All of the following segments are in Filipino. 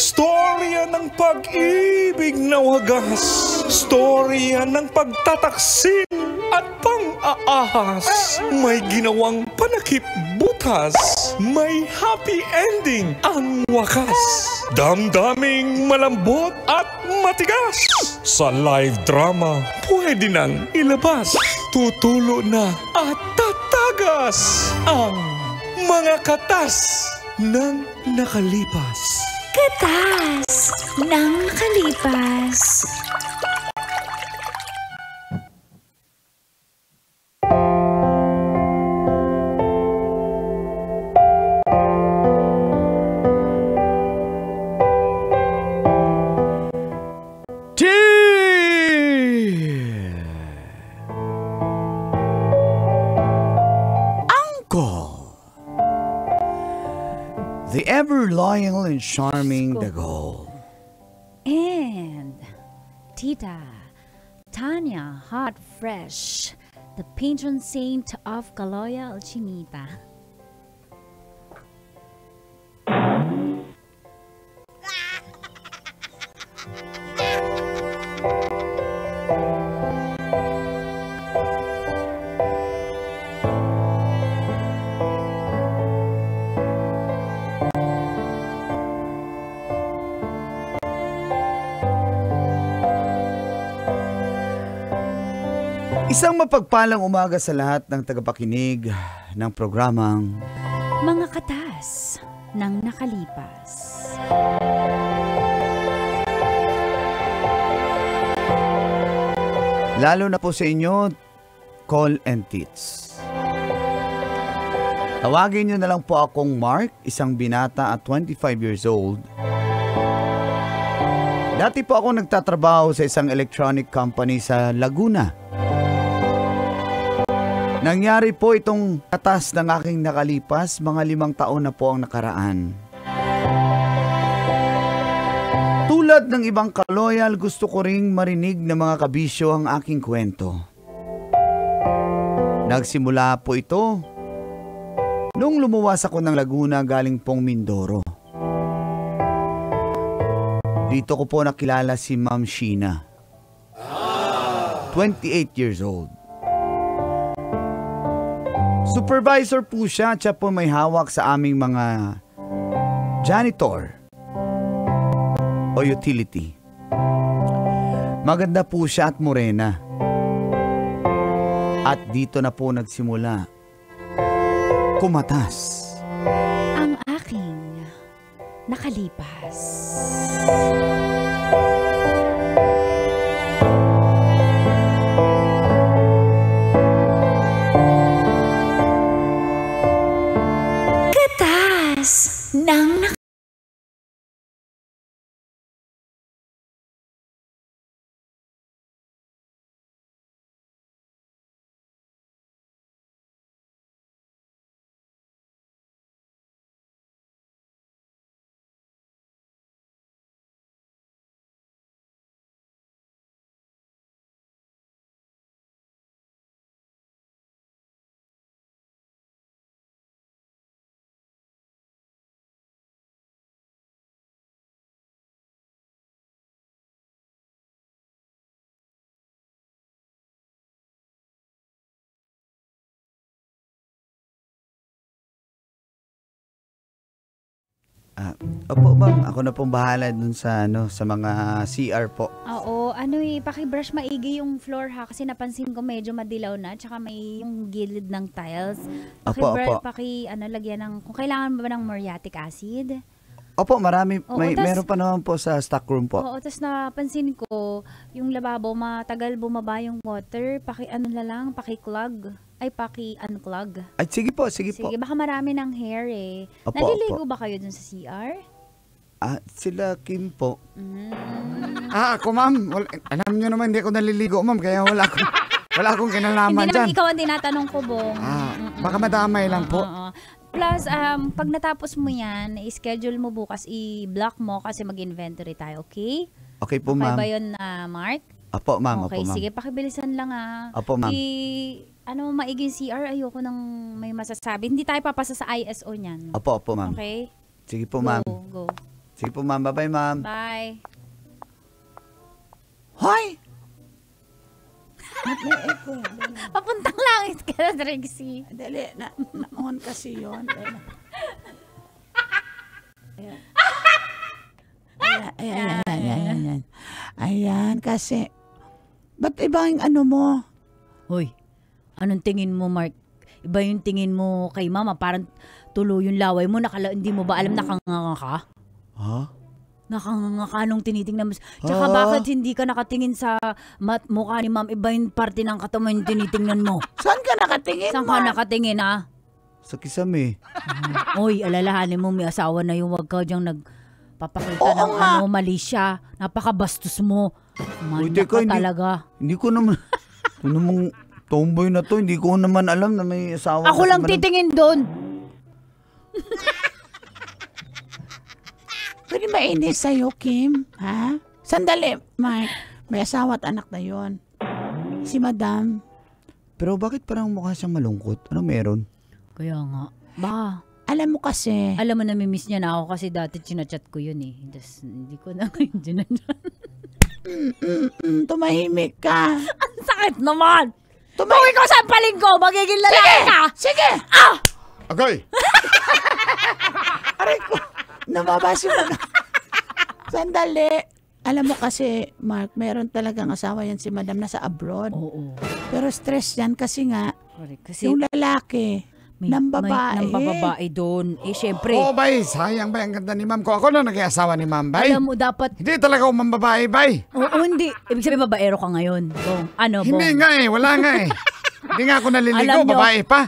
Storya ng pag-ibig na wagas. Storya ng pagtataksil at pang-aahas. May ginawang panakip butas. May happy ending ang wakas. Damdaming malambot at matigas. Sa live drama, pwede nang ilabas. Tutulo na at tatagas ang mga katas ng nakalipas. Katas ng nakalipas. The ever-loyal and charming Dagol. And Tita Tanya Hot Fresh, the patron saint of Caloya Alchinita. Isang mapagpalang umaga sa lahat ng tagapakinig ng programang Mga Katas ng Nakalipas. Lalo na po sa inyo, Call and Tits. Tawagin nyo na lang po akong Mark, isang binata at 25 years old. Dati po ako nagtatrabaho sa isang electronic company sa Laguna. Nangyari po itong katas ng aking nakalipas, mga 5 taon na po ang nakaraan. Tulad ng ibang kaloyal, gusto ko ring marinig ng mga kabisyo ang aking kwento. Nagsimula po ito nung lumuwas ako ng Laguna galing pong Mindoro. Dito ko po nakilala si Ma'am Sheena, 28 years old. Supervisor po siya at siya po may hawak sa aming mga janitor o utility. Maganda po siya at morena. At dito na po nagsimula kumatas Ang aking nakalipas. Ng Opo ma'am, ako na pong bahala dun sa sa mga CR po. Oo, paki-brush maigi yung floor ha kasi napansin ko medyo madilaw na tsaka may yung gilid ng tiles. Opo. Lagyan ng kung kailangan ba ng muriatic acid. Opo, marami. Oo, Meron pa naman po sa stock room po. Oo, tapos napansin ko yung lababo matagal bumaba yung water, paki-clog. Ay, paki-unclog. Ay, sige po. Sige, baka marami ng hair eh. Opo, Naliligo ba kayo dun sa CR? Sila Kim po. Ako ma'am. Alam nyo naman, hindi ako naliligo ma'am. Kaya wala akong kinalaman Hindi dyan. naman ikaw ang tinatanong ko, Bong. Baka madamay lang po. Plus, pag natapos mo yan, i-schedule mo bukas, i-block mo kasi mag-inventory tayo, okay? Okay po, Okay ma'am. ba yun, Mark? Opo, ma'am. Okay, Opo, ma'am. sige, pakibilisan lang Opo, ma'am. Maiging CR, ayoko nang may masasabi. Hindi tayo papasa sa ISO niyan. Opo, ma'am. Okay? Sige po, ma'am. Go. Sige po, ma'am. Bye-bye, ma'am. Bye. Hoy! Papuntang langit ka na, Trixie. Dali, na-on kasi yun. Ayan. Ayan, kasi, ba't iba yung ano mo? Hoy, anong tingin mo, Mark? Iba yung tingin mo kay mama, parang tulo yung laway mo, hindi mo ba alam nakanganga ka? Ha? Nakanganga ka nung tinitingnan mo. Tsaka bakit hindi ka nakatingin sa mukha ni ma'am? Iba yung parte ng katawan yung tinitingnan mo. Saan ka nakatingin, Saan ka nakatingin, ha? Sa kisame. Oy, alalahanin mo, may asawa na yung wag ka diyang nagpapakita Oo ng nga. mali siya. Napakabastos mo. Uy, Manyak teka, ka talaga. Hindi ko naman, ito namang tomboy na to, hindi ko naman alam na may asawa. Ako kasi lang madam. titingin doon. Pwede mainis sa'yo, Kim? Ha? Sandali, Mark. May asawa at anak na yon. Si Madam. Pero bakit parang mukha siyang malungkot? Ano meron? Kaya nga. Baka, Alam mo kasi, alam mo namimiss niya na ako kasi dati chinachat ko yun eh. Tapos hindi ko na ngayon dinadyan. tumahimik ka. Ang sakit naman! Kung ikaw sampaling ko, magiging lalaki ka! Sige! Agay! Aray ko. Nababasi mo na. Sandali. Alam mo kasi, Mark, meron talagang asawa yan si Madam nasa abroad. Oo. Pero stress yan kasi nga, Correct. Kasi yung lalaki, ng babae. May babae doon. Eh, syempre. Oo, bay. Sayang, bay. Ang ganda ni ma'am ko. Ako na naging asawa ni ma'am, bay. Alam mo, dapat... Hindi talaga ako mambabae, bay. Oo, hindi. Ibig sabihin, babaero ka ngayon. Bong. Ano, Bong? Hindi nga eh. Wala nga eh. Hindi nga ako naliligo. Alam nyo- Babae pa.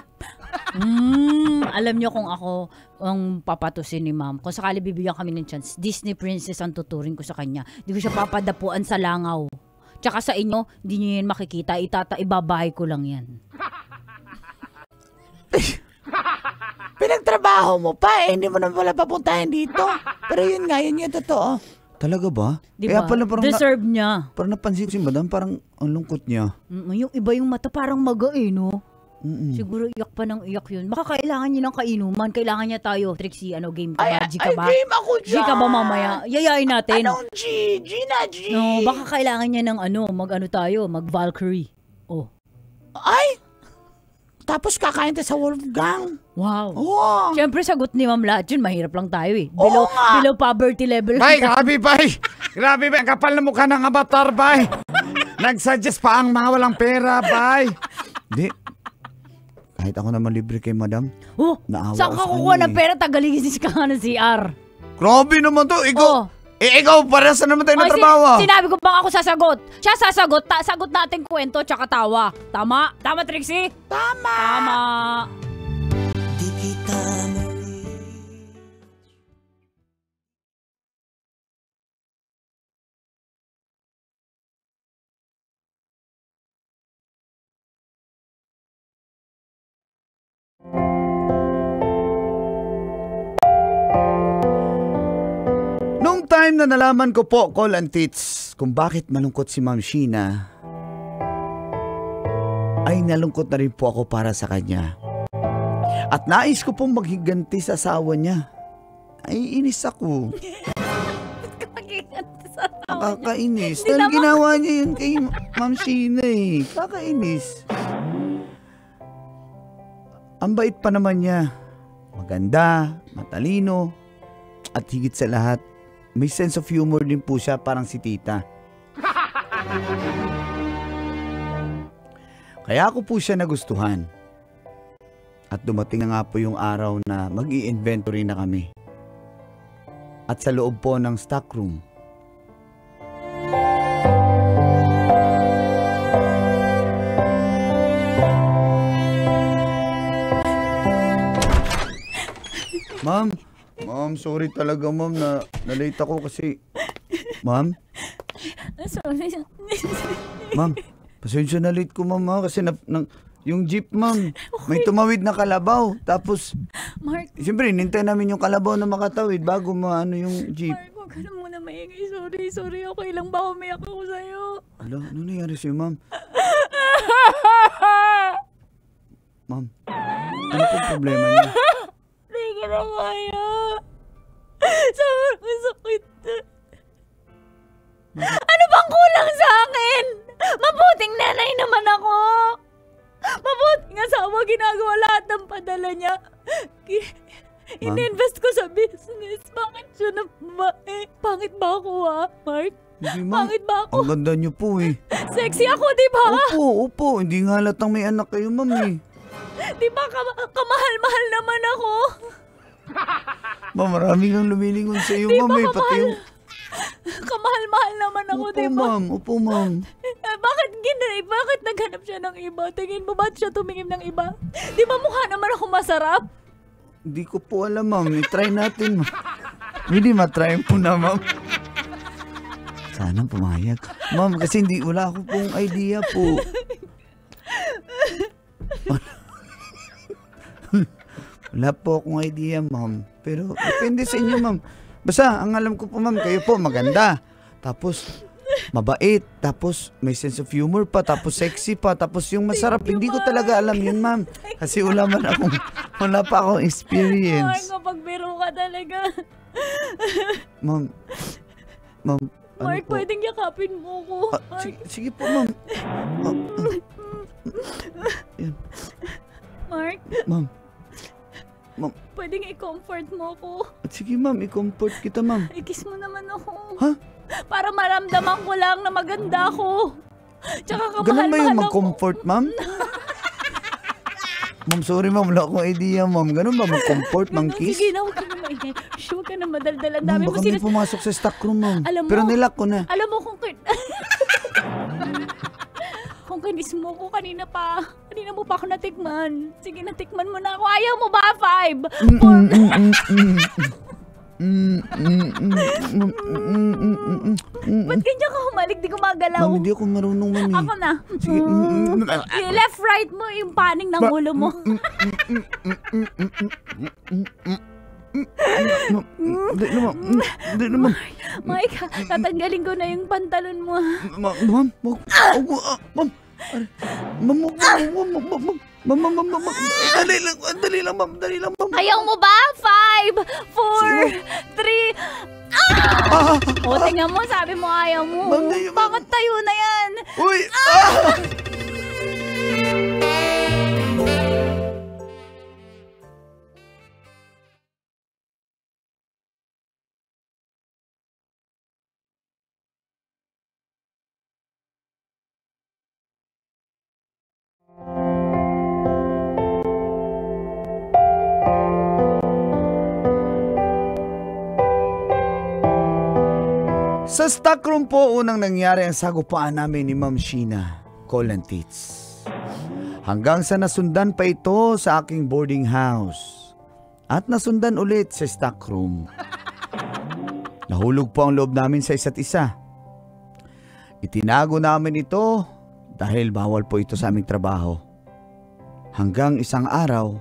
Alam niyo kung ako ang papatusin ni ma'am. Kung sakali bibigyan kami ng chance, Disney princess ang tuturing ko sa kanya. Hindi ko siya papadapuan sa langaw. Tsaka sa inyo, hindi niyo yan makikita. Ibabahay ko lang yan. Pinagtrabaho mo pa hindi mo naman pala papuntahin dito. Pero yun nga, yun yung totoo. Talaga ba? Diba? Kaya pala parang, Deserve niya. parang napansin ko si madam, parang ang lungkot niya. Yung iba yung mata parang maga no? Mm-mm. Siguro iyak pa ng iyak yun. Baka kailangan niya ng kainuman. Kailangan niya tayo. Trixie, game ka ba? G ka ba? game ako G dyan. ka ba mamaya? Yayain natin. Anong G? G na G. No, baka kailangan niya ng mag-Valkyrie. Oh. Ay! Tapos kakain tayo sa Wolfgang. Wow. Oo. Siyempre, sagot ni Ma'am lahat yun. Mahirap lang tayo eh. Oo nga. Below poverty level. Bay, grabe, bay. Grabe, bay. Ang kapal na mukha ng avatar, bay. Nagsuggest pa ang mga walang pera, bay. Hindi. Kahit ako naman libre kay madam. Oh, Naawa saan ako ka sa kukuha kanya ng pera? Tagalinis ka nga ng CR. Grabe naman to. Ikaw, Oh. ikaw, parehas na naman tayo Ay, ng trabaho. sinabi ko bang ako sasagot? Siya sasagot. Sagot natin kwento tsaka tawa. Tama? Tama, Trixie? Tama. Tama. Nung time na nalaman ko po, Call and Tits, kung bakit malungkot si Ma'am Sheena, ay nalungkot na rin po ako para sa kanya. At nais ko pong maghiganti sa asawa niya. Ay, inis ako. Nakakainis. Dahil ginawa niya yun kay Ma'am Sheena eh. Kakainis. Ang bait pa naman niya. Maganda, matalino, at higit sa lahat, may sense of humor din po siya, parang si tita. Kaya ako po siya nagustuhan. At dumating na nga po yung araw na mag-i-inventory na kami. At sa loob po ng stockroom, Ma'am, sorry talaga ma'am na late ako kasi, ma'am, Sorry. ma'am, pasensya na late ko ma'am ha, kasi yung jeep ma'am, may tumawid na kalabaw, tapos, Mark, siyempre, nintay namin yung kalabaw na makatawid bago maano yung jeep. huwag ka na muna maingay. Sorry. Okay lang ba umiyak ako sa'yo? Ala, ano nangyari sa'yo ma'am? Ma'am, ano po problema niya? Hindi ko na kaya. Sobrang sakit. Ano bang kulang sa akin? Mabuting nanay naman ako. Mabuting asawa, ginagawa lahat ng padala niya. Ininvest ko sa business. Bakit siya na babae? Pangit ba ako Mark? Hindi, ma'am. Pangit ba ako? Ang ganda niyo po eh. Sexy ako, di ba? Opo. Hindi nga halatang may anak kayo, ma'am eh. Di ba kamahal-mahal naman ako? Ma'am, marami kang lumilingon sa iyo, ma'am eh. Pati yung... Kamahal-mahal naman ako, Opo, di ba? ma'am. Opo, ma'am. Bakit naghanap siya ng iba? Tingin mo, ba't siya tumingin ng iba? Di ba mukha naman ako masarap? Hindi ko po alam, ma'am. I-try natin, ma'am. Hindi, matry po na, ma'am. Sana pumayag. Ma'am, kasi wala ako pong idea po. Wala po akong idea, ma'am. Pero depende sa inyo, ma'am. Basta, ang alam ko po, ma'am, kayo po maganda. Tapos, mabait. Tapos, may sense of humor pa. Tapos, sexy pa. Tapos, yung masarap. Hindi ko talaga alam yun, ma'am. Kasi wala pa akong experience. Mark, mapagbiro ka talaga. Ma'am, Mark, po? pwedeng yakapin mo ko. Sige po, ma'am. Yan. Mark, Ma'am, pwedeng i-comfort mo ko. sige ma'am, i-comfort kita, ma'am. I-kiss mo naman ako. Ha? Para maramdaman ko lang na maganda ako. Tsaka Ganun ba yung kamahal-mahal ako. mag-comfort, ma'am? Ma'am, sorry ma'am, wala akong idea, ma'am. Ganun ba mag-comfort, mang-kiss? Sige na, huwag ka na maingay. Huwag ka na madaldal. Ang Ma'am, dami mo baka may pumasok sa stock room, ma'am. Alam mo- Pero nilock ko na. Alam mo kung kung kinis mo ko kanina mo pa ako natikman. Sige, natikman mo na ako. Ayaw mo ba? 5. Ba't ganyan ka humalik? Di gumagalaw. Ma'am, hindi ako marunong, ma'am. eh. Ako na. Sige. Left, right mo yung paning ng ulo mo. Hindi naman. Mike, tatanggalin ko na yung pantalon mo. Ma'am, dali lang, ma'am. Ayaw mo ba? 5, 4, 3. O, tingnan mo, sabi mo ayaw mo. Ma'am, di- Bakit tayo na yan? Uy! Sa stockroom po, unang nangyari ang sagupaan namin ni Ma'am Sheena Colantits. Hanggang sa nasundan pa ito sa aking boarding house. At nasundan ulit sa stockroom. Nahulog po ang loob namin sa isa't isa. Itinago namin ito dahil bawal po ito sa aming trabaho. Hanggang isang araw,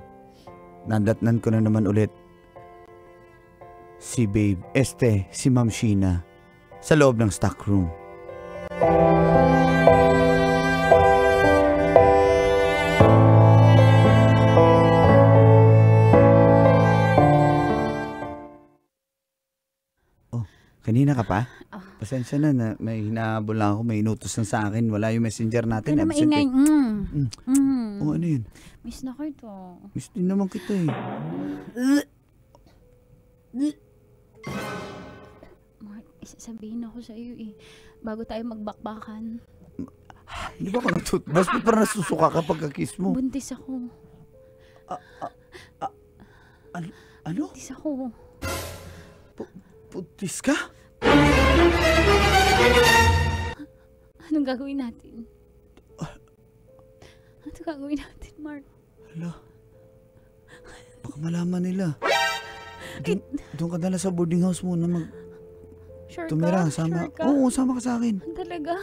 nandatnan ko na naman ulit si si Ma'am Sheena sa loob ng stockroom. Oh, kanina ka pa? Pasensya na may hinahabol lang ako, may inutos na sa akin. Wala yung messenger natin. Kaya na absent maingay. eh. Oh, ano yun? Miss na ko ito. Miss din naman kita eh. Mark, sabihin ako sa iyo eh. Bago tayo magbakbakan. Hindi ba ako nag-toothbrush? Ba't parang nasusuka kapag ka-kiss mo? Buntis ako. Ano? Buntis ako. Putis ka? Anong gagawin natin? Anong gagawin natin, Mark? Hala. Baka malaman nila. Doon ka dala sa boarding house muna Sure tumira. ka? Sama. Sure ka? Oo, sama ka sa akin. Talaga?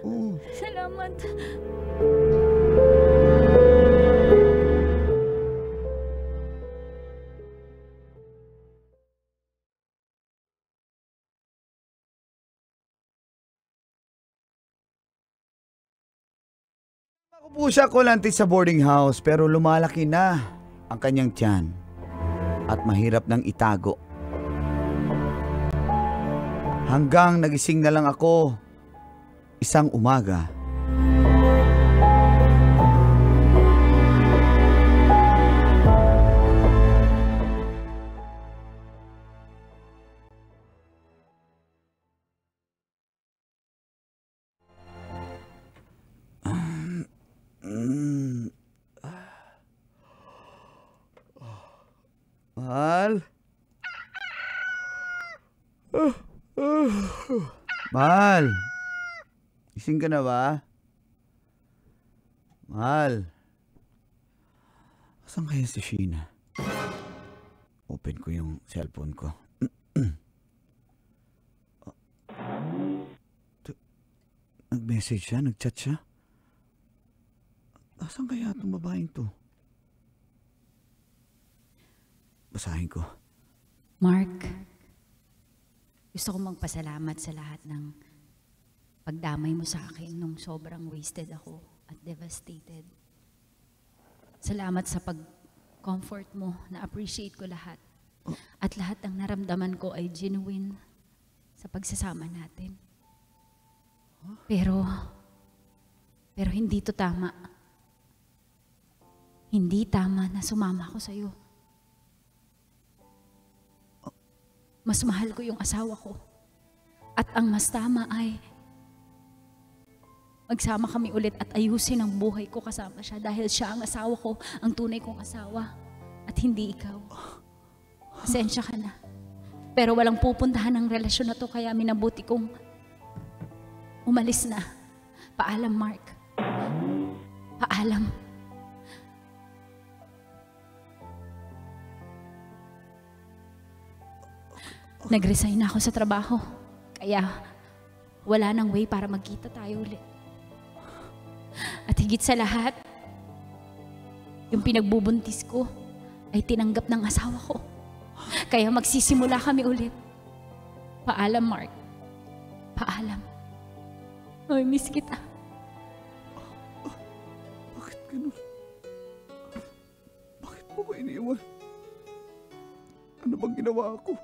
Oo. Salamat. Ako po siya Colantits sa boarding house pero lumalaki na ang kanyang tiyan at mahirap nang itago. Hanggang nagising na lang ako isang umaga. Mahal? Mahal? Gising ka na ba? Mahal? Asan kaya si Sheena? Open ko yung cellphone ko. Nag-message siya? Nag-chat siya? Asan kaya itong babaeng to? Basahin ko. Mark, gusto ko magpasalamat sa lahat ng pagdamay mo sa akin nung sobrang wasted ako at devastated. Salamat sa pag-comfort mo, na-appreciate ko lahat. At lahat ng naramdaman ko ay genuine sa pagsasama natin. Pero hindi to tama. Hindi tama na sumama ko sa'yo. Mas mahal ko yung asawa ko. At ang mas tama ay magsama kami ulit at ayusin ang buhay ko kasama siya dahil siya ang asawa ko, ang tunay kong asawa. At hindi ikaw. Pasensya ka na. Pero walang pupuntahan ng relasyon na to kaya minabuti kong umalis na. Paalam, Mark. Paalam. Nag-resign na ako sa trabaho. Kaya wala nang way para magkita tayo ulit. At higit sa lahat, yung pinagbubuntis ko ay tinanggap ng asawa ko. Kaya magsisimula kami ulit. Paalam, Mark. Paalam. I miss kita. Bakit ganun? Bakit mo ko iniwan? Ano bang ginawa ko?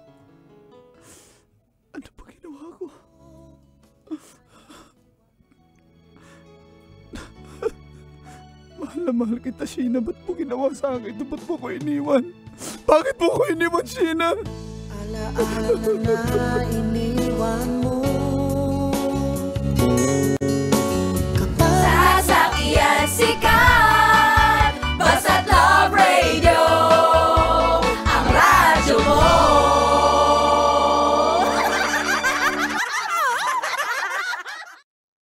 Ano bang ginawa ko? Mahal na mahal kita, Sheena. Ba't mo ginawa sa akin ito? Ba't mo ko iniwan? Bakit mo ko iniwan, Sheena? Alaala na